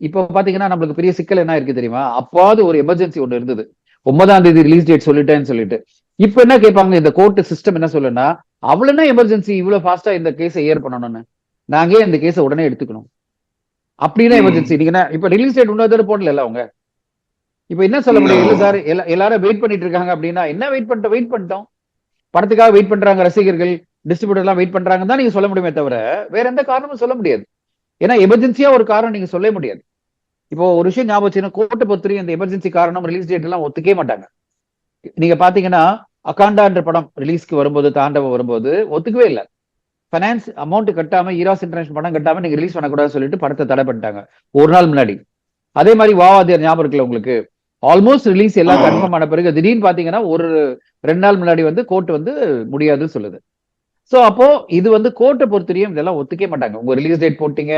இப்போ பாத்தீங்கன்னா நம்மளுக்கு பெரிய சிக்கல் என்ன இருக்கு தெரியுமா? அப்பாவது ஒரு எமர்ஜென்சி ஒண்ணு இருந்தது. 9ஆம் தேதி ரிலீஸ் டேட் சொல்லிட்டேன்னு சொல்லிட்டு. இப்ப என்ன கேட்பாங்க இந்த கோர்ட் சிஸ்டம் என்ன சொல்லுன்னா, அவ்வளவு என்ன எமர்ஜென்சி இவ்வளவு ஃபாஸ்டா இந்த கேஸை ஏர் பண்ணணும்னு. நாங்க ஏன் இந்த கேஸை உடனே எடுத்துக்கணும்? அப்படின்னா எமர்ஜென்சி. நீங்க இப்ப ரிலீஸ் டேட் இன்னொரு போடல அவங்க. இப்ப என்ன சொல்ல முடியும்? இல்ல சார் எல்லாரும் வெயிட் பண்ணிட்டு இருக்காங்க அப்படின்னா என்ன வெயிட் பண்ணிட்டோம். படத்துக்காக வெயிட் பண்றாங்க ரசிகர்கள், டிஸ்ட்ரிபியூட்டர் எல்லாம் வெயிட் பண்றாங்க தான் நீங்க சொல்ல முடியுமே தவிர வேற எந்த காரணமும் சொல்ல முடியாது. ஏன்னா எமர்ஜென்சியா ஒரு காரணம் நீங்க சொல்ல முடியாது. இப்போ ஒரு விஷயம் ஞாபகம் வச்சுன்னா கோர்ட்டை பொறுத்தவரைக்கும் இந்த எமர்ஜென்சி காரணம் ரிலீஸ் டேட் எல்லாம் ஒத்துக்கவே மாட்டாங்க. நீங்க பாத்தீங்கன்னா அகாண்டான்ற படம் ரிலீஸ்க்கு வரும்போது, தாண்டவம் வரும்போது ஒத்துக்கவே இல்லை. பைனான்ஸ் அமௌண்ட் கட்டாம ஈராஸ் இன்டர்நேஷனல் படம் கட்டாம நீங்க ரிலீஸ் பண்ணக்கூடாதுன்னு சொல்லிட்டு படத்தை தடை பண்ணிட்டாங்க ஒரு நாள் முன்னாடி. அதே மாதிரி வாவாதியார் ஞாபகம் இருக்குல்ல உங்களுக்கு? ஆல்மோஸ்ட் ரிலீஸ் எல்லாம் கன்ஃபார்ம் ஆன பிறகு திடீர்னு பாத்தீங்கன்னா ஒரு 2 நாள் முன்னாடி கோர்ட் முடியாதுன்னு சொல்லுது. சோ அப்போ இது கோர்ட்டை பொறுத்தவரையும் இதெல்லாம் ஒத்துக்கவே மாட்டாங்க. உங்க ரிலீஸ் டேட் போட்டீங்க,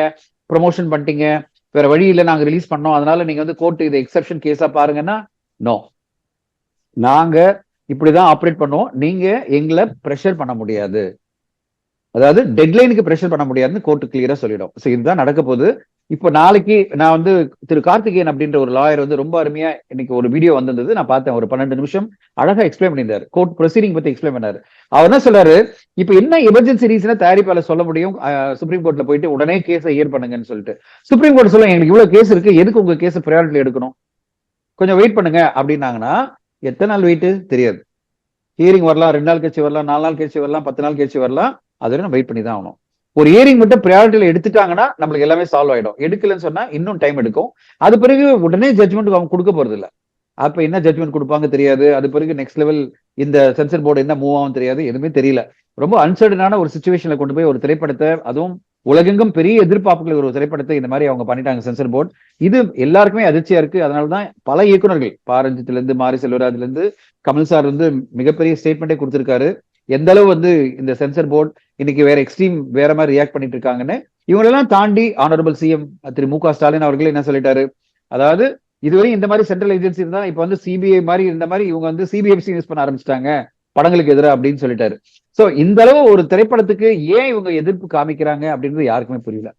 ப்ரொமோஷன் பண்ணிட்டீங்க, வேற வழி இல்லை நாங்க ரிலீஸ் பண்ணோம், அதனால நீங்க கோர்ட் இது எக்ஸெப்ஷன் கேஸா பாருங்கன்னா, நோ, நாங்க இப்படிதான் ஆப்ரேட் பண்ணுவோம், நீங்க எங்களை பிரஷர் பண்ண முடியாது, அதாவது டெட்லைனுக்கு பிரஷர் பண்ண முடியாதுன்னு கோர்ட் கிளியரா சொல்லிடும். சோ இதுதான் நடக்க போகுது. இப்போ நாளைக்கு நான் திரு கார்த்திகேயன் அப்படின்ற ஒரு லாயர் ரொம்ப அருமையா இன்னைக்கு ஒரு வீடியோ வந்திருந்தது, நான் பார்த்தேன். ஒரு 12 நிமிஷம் அழகா எக்ஸ்பிளைன் பண்ணியிருந்தாரு, கோர்ட் ப்ரொசீடிங் பத்தி எக்ஸ்பிளைன் பண்ணாரு. அவர் என்ன சொல்றாரு, இப்ப என்ன எமர்ஜென்சி ரீசனை தயாரிப்பாளர் சொல்ல முடியும் சுப்ரீம் கோர்ட்ல போயிட்டு உடனே கேஸை ஏர் பண்ணுங்கன்னு சொல்லிட்டு? சுப்ரீம் கோர்ட் சொல்ல எங்களுக்கு இவ்வளவு கேஸ் இருக்கு, எதுக்கு உங்க கேஸ் ப்ரையாரிட்டி எடுக்கணும், கொஞ்சம் வெயிட் பண்ணுங்க அப்படின்னாங்கன்னா எத்தனை நாள் வெயிட் தெரியாது. ஹியரிங் வரலாம், 2 நாள் கழிச்சு வரலாம், 4 நாள் கழிச்சு வரலாம், 10 நாள் கழிச்சு வரலாம். அது நம்ம வெயிட் பண்ணி தான் ஆகணும். ஒரு ஹியரிங் மட்டும் ப்ரையாரிட்டியில எடுத்துட்டாங்கன்னா நம்மளுக்கு எல்லாமே சால்வ் ஆயிடும். எடுக்கலன்னு சொன்னா இன்னும் டைம் எடுக்கும். அது பிறகு உடனே ஜட்மெண்ட் அவங்க கொடுக்க போறது இல்ல. அப்ப என்ன ஜட்மெண்ட் கொடுப்பாங்க தெரியாது. அது பிறகு நெக்ஸ்ட் லெவல் இந்த சென்சர் போர்டு என்ன மூவ் ஆகும் தெரியாது, எதுவுமே தெரியல. ரொம்ப அன்சர்டனான ஒரு சிச்சுவேஷன்ல கொண்டு போய் ஒரு திரைப்படத்தை, அதுவும் உலகெங்கும் பெரிய எதிர்பார்ப்புகள் ஒரு திரைப்படத்தை இந்த மாதிரி அவங்க பண்ணிட்டாங்க சென்சர் போர்டு. இது எல்லாருக்குமே அதிர்ச்சியா இருக்கு. அதனாலதான் பல இயக்குநர்கள், பாரஞ்சித்ல இருந்து மாரி செல்வராஜ்ல இருந்து கமல் சார் மிகப்பெரிய ஸ்டேட்மெண்டே கொடுத்திருக்காரு. எந்த அளவு இந்த சென்சர் போர்டு இன்னைக்கு வேற எக்ஸ்ட்ரீம் வேற மாதிரி ரியாக்ட் பண்ணிட்டு இருக்காங்கன்னு. இவங்களெல்லாம் தாண்டி ஆனரபிள் சிஎம் திரு மு க ஸ்டாலின் அவர்கள் என்ன சொல்லிட்டாரு, அதாவது இதுவரை இந்த மாதிரி சென்ட்ரல் ஏஜென்சி இருந்தா இப்ப சிபிஐ மாதிரி இருந்த மாதிரி இவங்க சிபிஎஃப்சி யூஸ் பண்ண ஆரம்பிச்சிட்டாங்க படங்களுக்கு எதிராக அப்படின்னு சொல்லிட்டாரு. சோ இந்த அளவு ஒரு திரைப்படத்துக்கு ஏன் இவங்க எதிர்ப்பு காமிக்கிறாங்க அப்படின்றது யாருக்குமே புரியல.